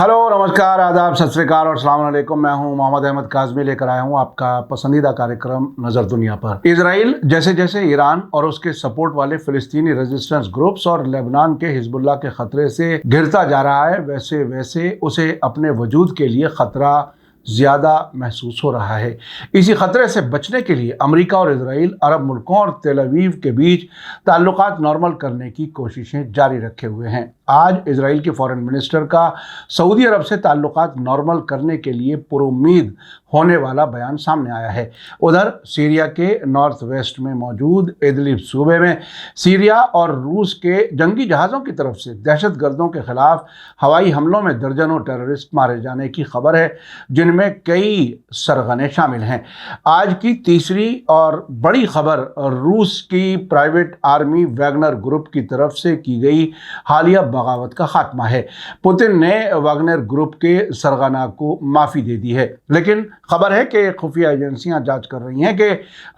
Hello, नमस्कार, आदाब, सत श्री अकाल और अस्सलाम वालेकुम। मैं हूं मोहम्मद अहमद काज़मी, लेकर आया हूं आपका पसंदीदा कार्यक्रम नज़र दुनिया पर। इजराइल जैसे जैसे ईरान और उसके सपोर्ट वाले फिलिस्तीनी रेजिस्टेंस ग्रुप्स और लेबनान के हिजबुल्लाह के खतरे से घिरता जा रहा है, वैसे वैसे उसे अपने वजूद के लिए खतरा ज़्यादा महसूस हो रहा है। इसी खतरे से बचने के लिए अमेरिका और इजराइल अरब मुल्कों और तेल अवीव के बीच ताल्लुकात नॉर्मल करने की कोशिशें जारी रखे हुए हैं। आज इजराइल के फॉरेन मिनिस्टर का सऊदी अरब से ताल्लुकात नॉर्मल करने के लिए पुरुम्मीद होने वाला बयान सामने आया है। उधर सीरिया के नॉर्थ वेस्ट में मौजूद इदलिब सूबे में सीरिया और रूस के जंगी जहाज़ों की तरफ से दहशत गर्दों के खिलाफ हवाई हमलों में दर्जनों टेररिस्ट मारे जाने की खबर है, जिनमें कई सरगने शामिल हैं। आज की तीसरी और बड़ी खबर रूस की प्राइवेट आर्मी वैगनर ग्रुप की तरफ से की गई हालिया बगावत का खात्मा है। पुतिन ने वैगनर ग्रुप के सरगना को माफ़ी दे दी है, लेकिन खबर है कि खुफिया एजेंसियां जांच कर रही हैं कि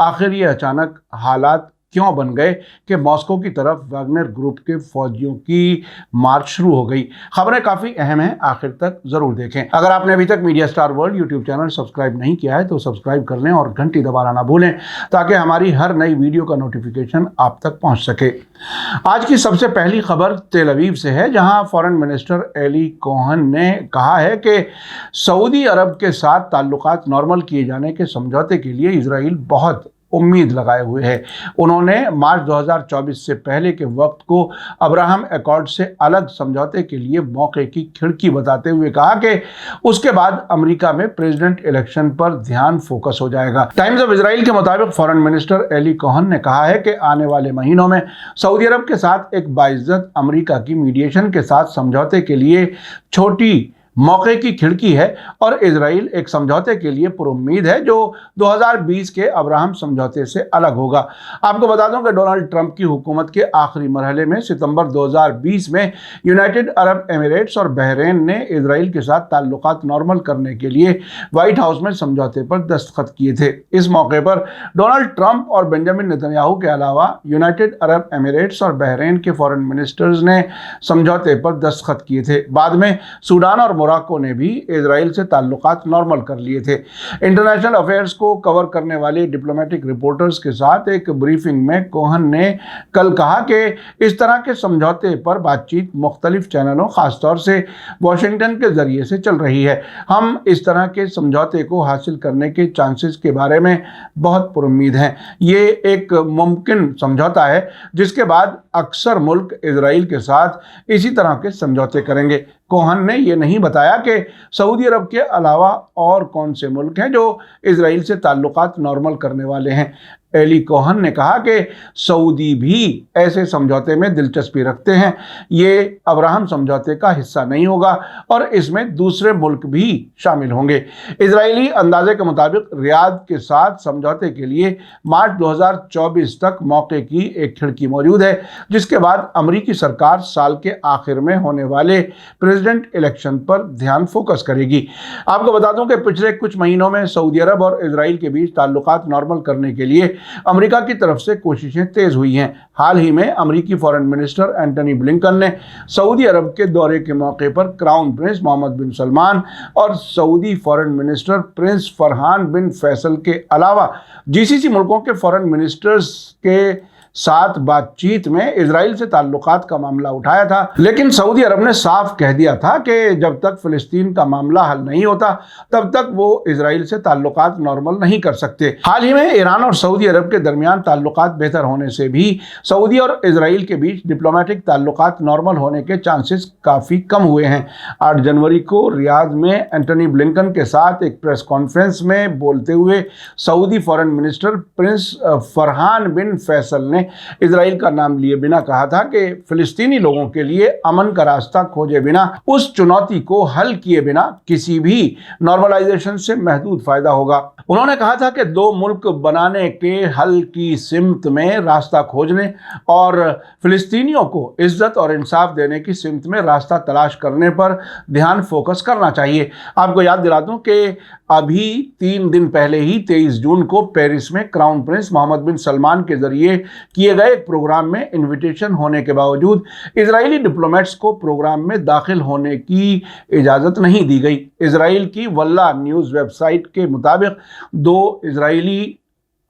आखिर ये अचानक हालात क्यों बन गए कि मॉस्को की तरफ वैगनर ग्रुप के फौजियों की मार्च शुरू हो गई। खबरें काफ़ी अहम हैं, आखिर तक ज़रूर देखें। अगर आपने अभी तक media star world YouTube channel subscribe नहीं किया है तो सब्सक्राइब कर लें और घंटी दबाना ना भूलें, ताकि हमारी हर नई वीडियो का नोटिफिकेशन आप तक पहुँच सके। आज की सबसे पहली खबर तेल अवीव से है, जहाँ फॉरेन मिनिस्टर एली कोहन ने कहा है कि सऊदी अरब के साथ ताल्लुकात नॉर्मल किए जाने के समझौते के लिए इजराइल बहुत उम्मीद लगाए हुए है। उन्होंने मार्च 2024 से पहले के वक्त को अब्राहम एकॉर्ड से अलग समझौते के लिए मौके की खिड़की बताते हुए कहा कि उसके बाद अमेरिका में प्रेसिडेंट इलेक्शन पर ध्यान फोकस हो जाएगा। टाइम्स ऑफ इजराइल के मुताबिक फॉरेन मिनिस्टर एली कोहन ने कहा है कि आने वाले महीनों में सऊदी अरब के साथ एक बाइज्जत अमेरिका की मीडिएशन के साथ समझौते के लिए छोटी मौके की खिड़की है और इजराइल एक समझौते के लिए पुरुम्मीद है जो 2020 के अब्राहम समझौते से अलग होगा। आपको बता दूं कि डोनाल्ड ट्रंप की हुकूमत के आखिरी मरहले में सितंबर 2020 में यूनाइटेड अरब एमिरेट्स और बहरीन ने इजराइल के साथ ताल्लुकात नॉर्मल करने के लिए व्हाइट हाउस में समझौते पर दस्तखत किए थे। इस मौके पर डोनाल्ड ट्रंप और बेंजामिन नेतन्याहू के अलावा यूनाइटेड अरब एमिरेट्स और बहरीन के फॉरेन मिनिस्टर्स ने समझौते पर दस्तखत किए थे। बाद में सूडान और मोरक्को ने भी इजराइल से ताल्लुकात नॉर्मल कर लिए थे। इंटरनेशनल अफेयर्स को कवर करने वाले डिप्लोमेटिक रिपोर्टर्स के साथ एक ब्रीफिंग में कोहन ने कल कहा कि इस तरह के समझौते पर बातचीत मुख्तलिफ चैनलों, खासतौर से वाशिंगटन के जरिए से चल रही है। हम इस तरह के समझौते को हासिल करने के चांसेस के बारे में बहुत पुरुम्मीद हैं। ये एक मुमकिन समझौता है जिसके बाद अक्सर मुल्क इजराइल के साथ इसी तरह के समझौते करेंगे। कोहन ने यह नहीं बताया कि सऊदी अरब के अलावा और कौन से मुल्क हैं जो इजराइल से ताल्लुकात नॉर्मल करने वाले हैं। एली कोहन ने कहा कि सऊदी भी ऐसे समझौते में दिलचस्पी रखते हैं। ये अब्राहम समझौते का हिस्सा नहीं होगा और इसमें दूसरे मुल्क भी शामिल होंगे। इजरायली अंदाजे के मुताबिक रियाद के साथ समझौते के लिए मार्च 2024 तक मौके की एक खिड़की मौजूद है, जिसके बाद अमेरिकी सरकार साल के आखिर में होने वाले प्रेसिडेंट इलेक्शन पर ध्यान फोकस करेगी। आपको बता दूं कि पिछले कुछ महीनों में सऊदी अरब और इजराइल के बीच ताल्लुकात नॉर्मल करने के लिए अमेरिका की तरफ से कोशिशें तेज हुई हैं। हाल ही में अमेरिकी फॉरेन मिनिस्टर एंटनी ब्लिंकन ने सऊदी अरब के दौरे के मौके पर crown prince Mohammed bin Salman और सऊदी foreign minister prince Farhan bin Faisal के अलावा जीसीसी मुल्कों के फॉरेन मिनिस्टर्स के साथ बातचीत में इजराइल से ताल्लुकात का मामला उठाया था, लेकिन सऊदी अरब ने साफ कह दिया था कि जब तक फिलिस्तीन का मामला हल नहीं होता तब तक वो इजराइल से ताल्लुकात नॉर्मल नहीं कर सकते। हाल ही में ईरान और सऊदी अरब के दरमियान ताल्लुकात बेहतर होने से भी सऊदी और इजराइल के बीच डिप्लोमेटिक ताल्लुकात नॉर्मल होने के चांसेस काफ़ी कम हुए हैं। 8 जनवरी को रियाद में एंटनी ब्लिंकन के साथ एक प्रेस कॉन्फ्रेंस में बोलते हुए सऊदी foreign minister prince Farhan bin Faisal ने इजराइल का नाम लिए बिना कहा था कि फिलिस्तीनी लोगों के लिए अमन का रास्ता खोजे बिना, उस चुनौती को हल किए बिना किसी भी नॉर्मलाइजेशन से महदूद फायदा होगा। उन्होंने कहा था कि 2 मुल्क बनाने के हल की सिमत में रास्ता खोजने और फिलिस्तीनियों को इज्जत और इंसाफ देने की सिमत में रास्ता तलाश करने पर ध्यान फोकस करना चाहिए। आपको याद दिला दूं कि अभी 3 दिन पहले ही 23 जून को पेरिस में crown prince Mohammed bin Salman के जरिए किए गए एक प्रोग्राम में इनविटेशन होने के बावजूद इजरायली डिप्लोमेट्स को प्रोग्राम में दाखिल होने की इजाज़त नहीं दी गई। इजराइल की वल्ला न्यूज़ वेबसाइट के मुताबिक 2 इजरायली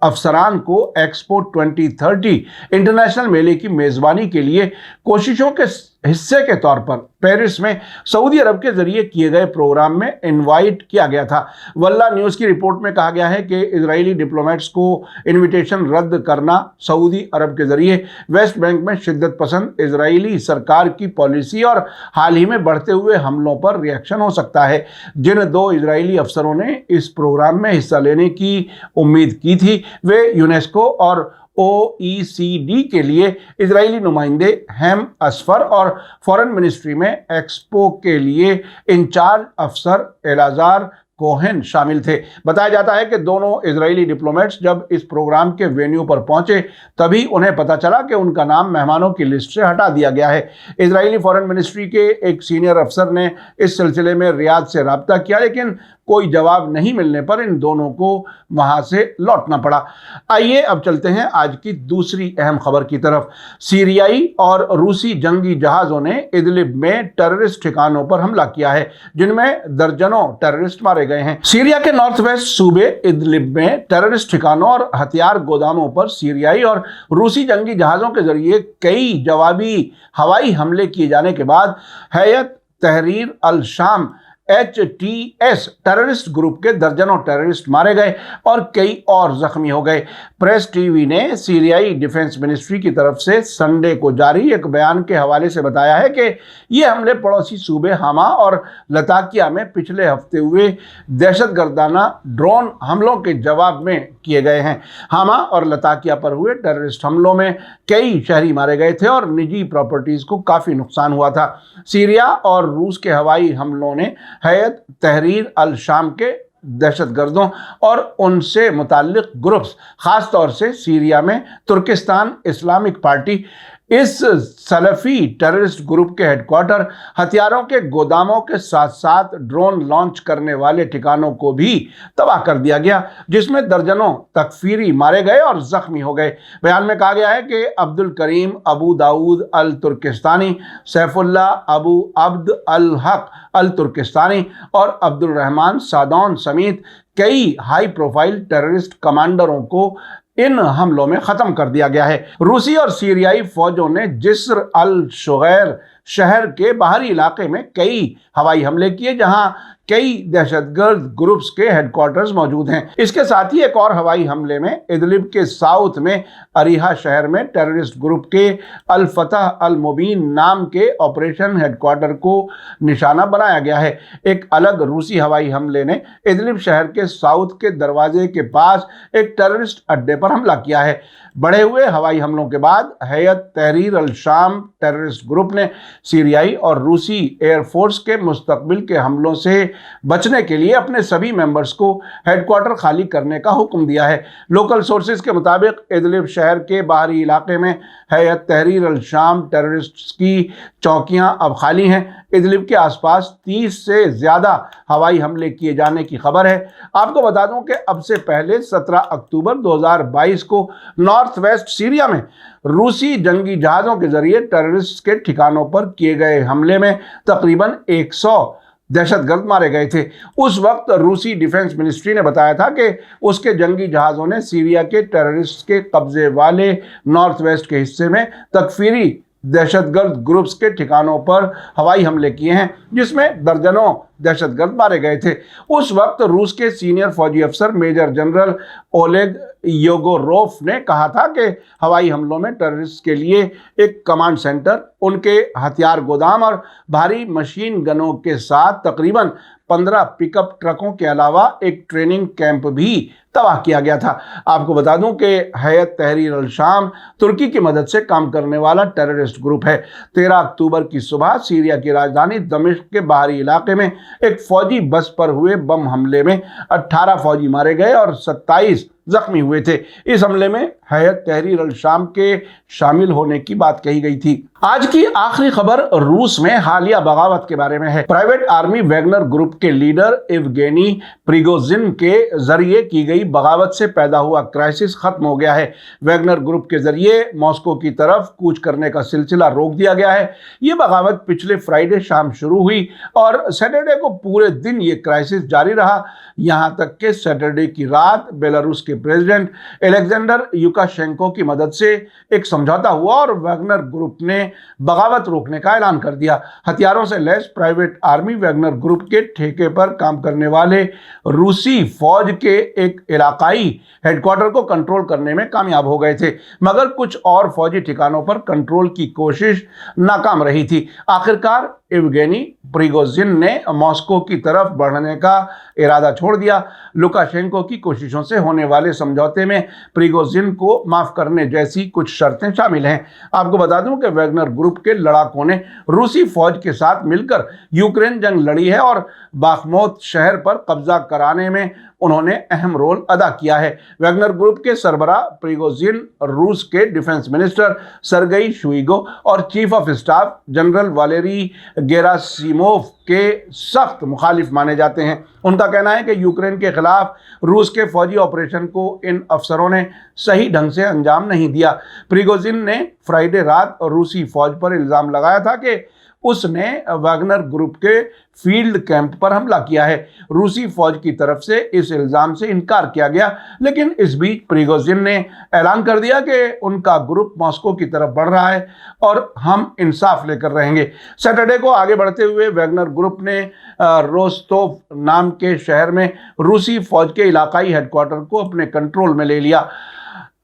अफसरान को एक्सपो 2030 इंटरनेशनल मेले की मेज़बानी के लिए कोशिशों के हिस्से के तौर पर पेरिस में सऊदी अरब के जरिए किए गए प्रोग्राम में इनवाइट किया गया था। वल्ला न्यूज़ की रिपोर्ट में कहा गया है कि इजरायली डिप्लोमेट्स को इनविटेशन रद्द करना सऊदी अरब के जरिए वेस्ट बैंक में शिद्दत पसंद इजरायली सरकार की पॉलिसी और हाल ही में बढ़ते हुए हमलों पर रिएक्शन हो सकता है। जिन 2 इजरायली अफसरों ने इस प्रोग्राम में हिस्सा लेने की उम्मीद की थी वे यूनेस्को और OECD के लिए इजरायली नुमाइंदे हैम असफर और फॉरेन मिनिस्ट्री में एक्सपो के लिए इंचार्ज अफसर एलाजार कोहेन शामिल थे। बताया जाता है कि दोनों इजरायली डिप्लोमेट्स जब इस प्रोग्राम के वेन्यू पर पहुंचे तभी उन्हें पता चला कि उनका नाम मेहमानों की लिस्ट से हटा दिया गया है। इजरायली फॉरेन मिनिस्ट्री के एक सीनियर अफसर ने इस सिलसिले में रियाद से राब्ता किया, लेकिन कोई जवाब नहीं मिलने पर इन दोनों को वहां से लौटना पड़ा। आइए अब चलते हैं आज की दूसरी अहम खबर की तरफ। सीरियाई और रूसी जंगी जहाज़ों ने इदलिब में टेररिस्ट ठिकानों पर हमला किया है, जिनमें दर्जनों टेररिस्ट मारे गए हैं। सीरिया के नॉर्थ वेस्ट सूबे इदलिब में टेररिस्ट ठिकानों और हथियार गोदामों पर सीरियाई और रूसी जंगी जहाज़ों के जरिए कई जवाबी हवाई हमले किए जाने के बाद हैयत तहरीर अल शाम HTS टेररिस्ट ग्रुप के दर्जनों टेररिस्ट मारे गए और कई और जख्मी हो गए। प्रेस टीवी ने सीरियाई डिफेंस मिनिस्ट्री की तरफ से संडे को जारी एक बयान के हवाले से बताया है कि ये हमले पड़ोसी सूबे हामा और लताकिया में पिछले हफ्ते हुए दहशतगर्दाना ड्रोन हमलों के जवाब में किए गए हैं। हामा और लताकिया पर हुए टेररिस्ट हमलों में कई शहरी मारे गए थे और निजी प्रॉपर्टीज को काफ़ी नुकसान हुआ था। सीरिया और रूस के हवाई हमलों ने हैयत तहरीर अल शाम के दहशतगर्दों और उनसे मुताल्लिक ग्रुप्स, खास तौर से सीरिया में तुर्किस्तान इस्लामिक पार्टी, इस सलफी टेररिस्ट ग्रुप के हेडक्वार्टर, हथियारों के गोदामों के साथ साथ ड्रोन लॉन्च करने वाले ठिकानों को भी तबाह कर दिया गया, जिसमें दर्जनों तकफीरी मारे गए और जख्मी हो गए। बयान में कहा गया है कि अब्दुल करीम अबू दाऊद अल तुर्किस्तानी, सैफुल्लाह अबू अब्द अल हक अल तुर्किस्तानी और अब्दुल रहमान सादौन समेत कई हाई प्रोफाइल टेररिस्ट कमांडरों को इन हमलों में खत्म कर दिया गया है। रूसी और सीरियाई फौजों ने जिस्र अल शुगैर शहर के बाहरी इलाके में कई हवाई हमले किए, जहां कई दहशतगर्द ग्रुप्स के हेडक्वार्टर्स मौजूद हैं। इसके साथ ही एक और हवाई हमले में इदलिब के साउथ में अरीहा शहर में टेररिस्ट ग्रुप के अल फतह अल मुबीन नाम के ऑपरेशन हेडक्वार्टर को निशाना बनाया गया है। एक अलग रूसी हवाई हमले ने इदलिब शहर के साउथ के दरवाजे के पास एक टेररिस्ट अड्डे पर हमला किया है। बढ़े हुए हवाई हमलों के बाद हैयत तहरीर अल शाम टेररिस्ट ग्रुप ने सीरियाई और रूसी एयरफोर्स के मुस्तकबिल के हमलों से बचने के लिए अपने सभी मेंबर्स को हेडक्वार्टर खाली करने का हुक्म दिया है। लोकल सोर्सेज के मुताबिक इदलिब शहर के बाहरी इलाके में हैयत तहरीर अल शाम टेररिस्ट्स की चौकियां अब खाली हैं। इदलिब के आसपास 30 से ज़्यादा हवाई हमले किए जाने की खबर है। आपको बता दूं कि अब से पहले 17 अक्टूबर 2022 को नॉर्थ वेस्ट सीरिया में रूसी जंगी जहाज़ों के जरिए टेररिस्ट के ठिकानों पर किए गए हमले में तकरीबन 100 दहशतगर्द मारे गए थे। उस वक्त रूसी डिफेंस मिनिस्ट्री ने बताया था कि उसके जंगी जहाज़ों ने सीरिया के टेररिस्ट के कब्जे वाले नॉर्थ वेस्ट के हिस्से में तकफीरी दहशतगर्द ग्रुप्स के ठिकानों पर हवाई हमले किए हैं, जिसमें दर्जनों दहशतगर्द मारे गए थे। उस वक्त रूस के सीनियर फौजी अफसर मेजर जनरल ओलेग योगोरोफ ने कहा था कि हवाई हमलों में टेररिस्ट के लिए एक कमांड सेंटर, उनके हथियार गोदाम और भारी मशीन गनों के साथ तकरीबन 15 पिकअप ट्रकों के अलावा एक ट्रेनिंग कैंप भी तबाह किया गया था। आपको बता दूं कि हैयत तहरीर अल शाम तुर्की की मदद से काम करने वाला टेररिस्ट ग्रुप है। 13 अक्टूबर की सुबह सीरिया की राजधानी दमिश्क के बाहरी इलाके में एक फौजी बस पर हुए बम हमले में 18 फौजी मारे गए और 27 जख्मी हुए थे। इस हमले में हैयत तहरीर अल शाम के शामिल होने की बात कही गई थी। आज की आखिरी खबर रूस में हालिया बगावत के बारे में है। प्राइवेट आर्मी वैगनर ग्रुप के लीडर इवगेनी प्रिगोजिन के जरिए की गई बगावत से पैदा हुआ क्राइसिस खत्म हो गया है। वैगनर ग्रुप के जरिए मॉस्को की तरफ कूच करने का सिलसिला रोक दिया गया है। ये बगावत पिछले फ्राइडे शाम शुरू हुई और सैटरडे को पूरे दिन ये क्राइसिस जारी रहा, यहां तक कि सैटरडे की रात बेलारूस के प्रेसिडेंट अलेक्जेंडर लुकाशेंको की मदद से एक समझौता हुआ और वैगनर ग्रुप ने बगावत रोकने का ऐलान कर दिया। हथियारों से lace private army Wagner group के ठेके पर काम करने वाले रूसी फौज के एक इलाकाई हेडक्वार्टर को कंट्रोल करने में कामयाब हो गए थे, मगर कुछ और फौजी ठिकानों पर कंट्रोल की कोशिश नाकाम रही थी। आखिरकार इवगेनी प्रिगोजिन ने मॉस्को की तरफ बढ़ने का इरादा छोड़ दिया। लुकाशेंको की कोशिशों से होने वाले समझौते में प्रिगोजिन को माफ करने जैसी कुछ शर्तें शामिल हैं। आपको बता दूं कि वैगनर ग्रुप के लड़ाकों ने रूसी फौज के साथ मिलकर यूक्रेन जंग लड़ी है और बाखमोत शहर पर कब्जा कराने में उन्होंने अहम रोल अदा किया है। वैगनर ग्रुप के सरबराह प्रिगोजिन रूस के डिफेंस मिनिस्टर सर्गेई शुइगो और chief of staff general Valery Gerasimov के सख्त मुखालिफ माने जाते हैं। उनका कहना है कि यूक्रेन के खिलाफ रूस के फौजी ऑपरेशन को इन अफसरों ने सही ढंग से अंजाम नहीं दिया। प्रिगोजिन ने फ्राइडे रात रूसी फौज पर इल्जाम लगाया था कि उसने वैगनर ग्रुप के फील्ड कैंप पर हमला किया है। रूसी फौज की तरफ से इस इल्जाम से इनकार किया गया, लेकिन इस बीच प्रिगोजिन ने ऐलान कर दिया कि उनका ग्रुप मॉस्को की तरफ बढ़ रहा है और हम इंसाफ लेकर रहेंगे। सैटरडे को आगे बढ़ते हुए वैगनर ग्रुप ने रोस्तोव नाम के शहर में रूसी फौज के इलाकाई हेडक्वार्टर को अपने कंट्रोल में ले लिया।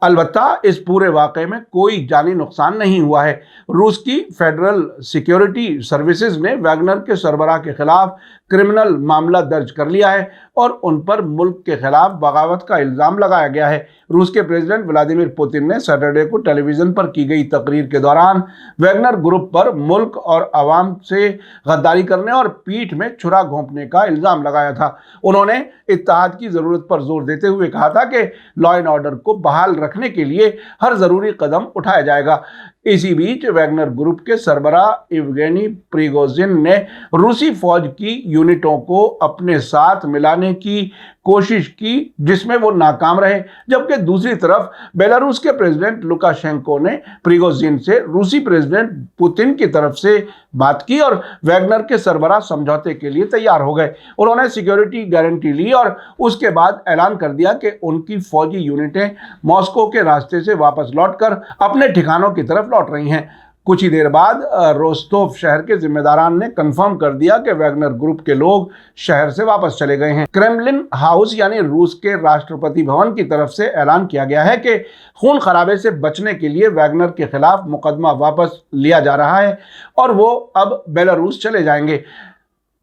अलबत्ता इस पूरे वाक़े में कोई जानी नुकसान नहीं हुआ है। रूस की फेडरल सिक्योरिटी सर्विसेज ने वैगनर के सरबराह के खिलाफ क्रिमिनल मामला दर्ज कर लिया है और उन पर मुल्क के खिलाफ बगावत का इल्ज़ाम लगाया गया है। रूस के प्रेसिडेंट व्लादिमीर पुतिन ने सैटरडे को टेलीविज़न पर की गई तकरीर के दौरान वैगनर ग्रुप पर मुल्क और आवाम से गद्दारी करने और पीठ में छुरा घोंपने का इल्ज़ाम लगाया था। उन्होंने इत्तेहाद की ज़रूरत पर जोर देते हुए कहा था कि लॉ एंड ऑर्डर को बहाल रखने के लिए हर ज़रूरी कदम उठाया जाएगा। इसी बीच वैगनर ग्रुप के सरबराह इवगेनी प्रिगोजिन ने रूसी फौज की यूनिटों को अपने साथ मिलाने की कोशिश की, जिसमें वो नाकाम रहे, जबकि दूसरी तरफ बेलारूस के प्रेसिडेंट लुकाशेंको ने प्रिगोजिन से रूसी प्रेसिडेंट पुतिन की तरफ से बात की और वैगनर के सरबराह समझौते के लिए तैयार हो गए। उन्होंने सिक्योरिटी गारंटी ली और उसके बाद ऐलान कर दिया कि उनकी फौजी यूनिटें मॉस्को के रास्ते से वापस लौटकर अपने ठिकानों की तरफ लौट रही हैं। कुछ ही देर बाद रोस्तोव शहर के जिम्मेदारान ने कंफर्म कर दिया कि वैगनर ग्रुप के लोग शहर से वापस चले गए हैं। क्रेमलिन हाउस यानी रूस के राष्ट्रपति भवन की तरफ से ऐलान किया गया है कि खून खराबे से बचने के लिए वैगनर के खिलाफ मुकदमा वापस लिया जा रहा है और वो अब बेलारूस चले जाएंगे।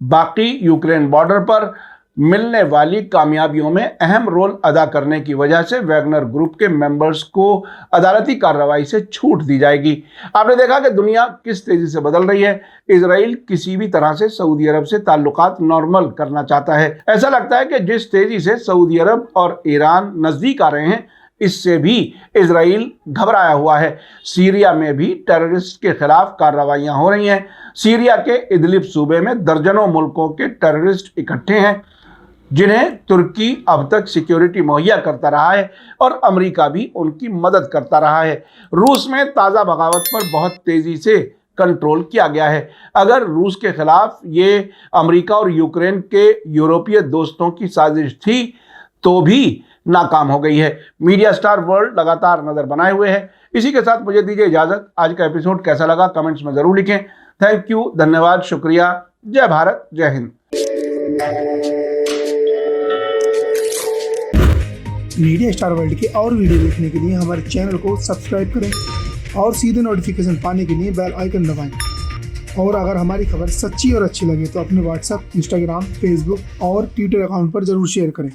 बाकी यूक्रेन बॉर्डर पर मिलने वाली कामयाबियों में अहम रोल अदा करने की वजह से वैगनर ग्रुप के मेंबर्स को अदालती कार्रवाई से छूट दी जाएगी। आपने देखा कि दुनिया किस तेजी से बदल रही है। इजराइल किसी भी तरह से सऊदी अरब से ताल्लुकात नॉर्मल करना चाहता है। ऐसा लगता है कि जिस तेजी से सऊदी अरब और ईरान नजदीक आ रहे हैं, इससे भी इजराइल घबराया हुआ है। सीरिया में भी टेररिस्ट के खिलाफ कार्रवाइयां हो रही हैं। सीरिया के इदलिब सूबे में दर्जनों मुल्कों के टेररिस्ट इकट्ठे हैं, जिन्हें तुर्की अब तक सिक्योरिटी मुहैया करता रहा है और अमेरिका भी उनकी मदद करता रहा है। रूस में ताज़ा बगावत पर बहुत तेज़ी से कंट्रोल किया गया है। अगर रूस के खिलाफ ये अमेरिका और यूक्रेन के यूरोपीय दोस्तों की साजिश थी तो भी नाकाम हो गई है। मीडिया स्टार वर्ल्ड लगातार नज़र बनाए हुए है। इसी के साथ मुझे दीजिए इजाज़त। आज का एपिसोड कैसा लगा कमेंट्स में ज़रूर लिखें। थैंक यू, धन्यवाद, शुक्रिया। जय भारत, जय हिंद। मीडिया स्टार वर्ल्ड के और वीडियो देखने के लिए हमारे चैनल को सब्सक्राइब करें और सीधे नोटिफिकेशन पाने के लिए बेल आइकन दबाएं। और अगर हमारी खबर सच्ची और अच्छी लगे तो अपने व्हाट्सएप, इंस्टाग्राम, फेसबुक और ट्विटर अकाउंट पर जरूर शेयर करें।